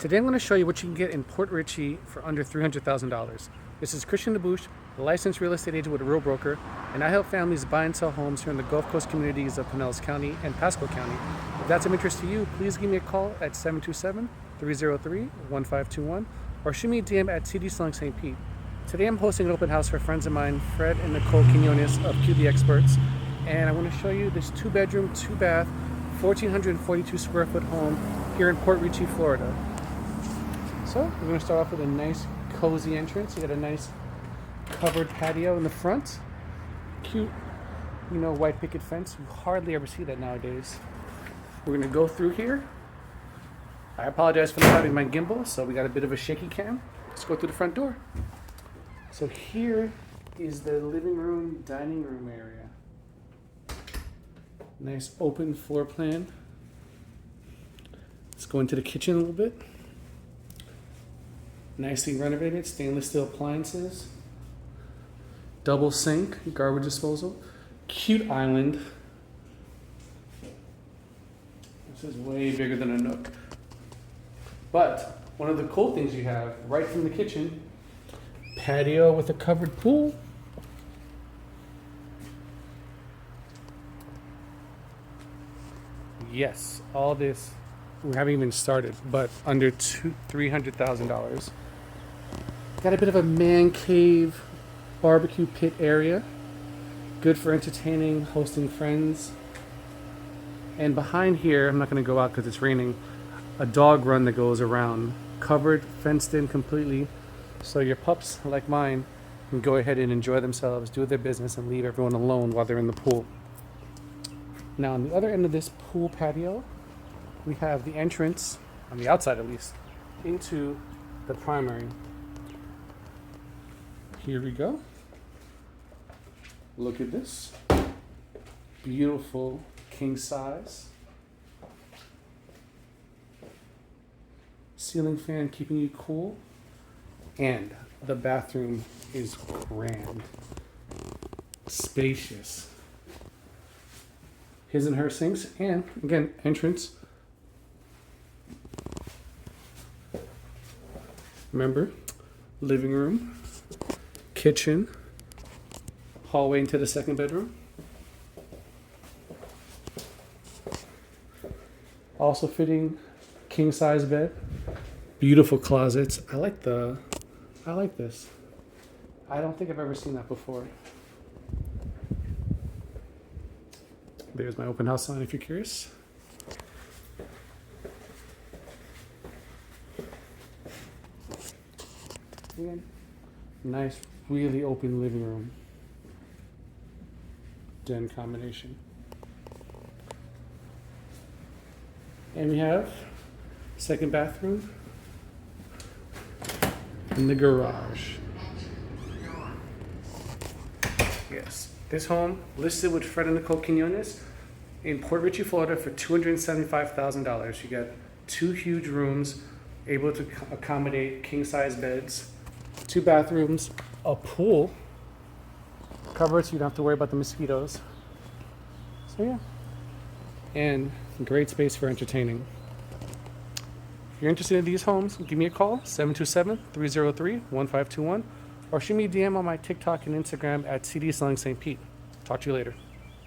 Today I'm going to show you what you can get in Port Richey for under $300,000. This is Christian DeBouche, a licensed real estate agent with a real broker, and I help families buy and sell homes here in the Gulf Coast communities of Pinellas County and Pasco County. If that's of interest to you, please give me a call at 727-303-1521 or shoot me a DM at CD Selling St. Pete. Today I'm hosting an open house for friends of mine, Fred and Nicole Quinones of QB Experts, and I want to show you this 2-bedroom, 2-bath, 1,442 square foot home here in Port Richey, Florida. So we're going to start off with a nice cozy entrance. You got a nice covered patio in the front. Cute, white picket fence. You hardly ever see that nowadays. We're going to go through here. I apologize for not having my gimbal, so we got a bit of a shaky cam. Let's go through the front door. So here is the living room, dining room area. Nice open floor plan. Let's go into the kitchen a little bit. Nicely renovated, stainless steel appliances. Double sink, garbage disposal. Cute island. This is way bigger than a nook. But one of the cool things you have right from the kitchen, patio with a covered pool. Yes, all this, we haven't even started, but under $300,000. Got a bit of a man cave barbecue pit area. Good for entertaining, hosting friends. And behind here, I'm not going to go out because it's raining, a dog run that goes around. Covered, fenced in completely. So your pups, like mine, can go ahead and enjoy themselves, do their business, and leave everyone alone while they're in the pool. Now on the other end of this pool patio, we have the entrance, on the outside at least, into the primary. Here we go. Look at this. Beautiful king size. Ceiling fan keeping you cool. And the bathroom is grand. Spacious. His and her sinks, and again, entrance. Remember, living room, kitchen, hallway into the second bedroom. Also fitting king size bed. Beautiful closets. I like this. I don't think I've ever seen that before. There's my open house sign if you're curious. Again, nice, really open living room. Den combination. And we have second bathroom in the garage. Yes, this home listed with Fred and Nicole Quinones in Port Richey, Florida for $275,000. You got 2 huge rooms, able to accommodate king-size beds, 2 bathrooms, a pool, covered so you don't have to worry about the mosquitoes. So yeah, and great space for entertaining. If you're interested in these homes, give me a call, 727-303-1521, or shoot me a DM on my TikTok and Instagram at CD Selling St. Pete. Talk to you later.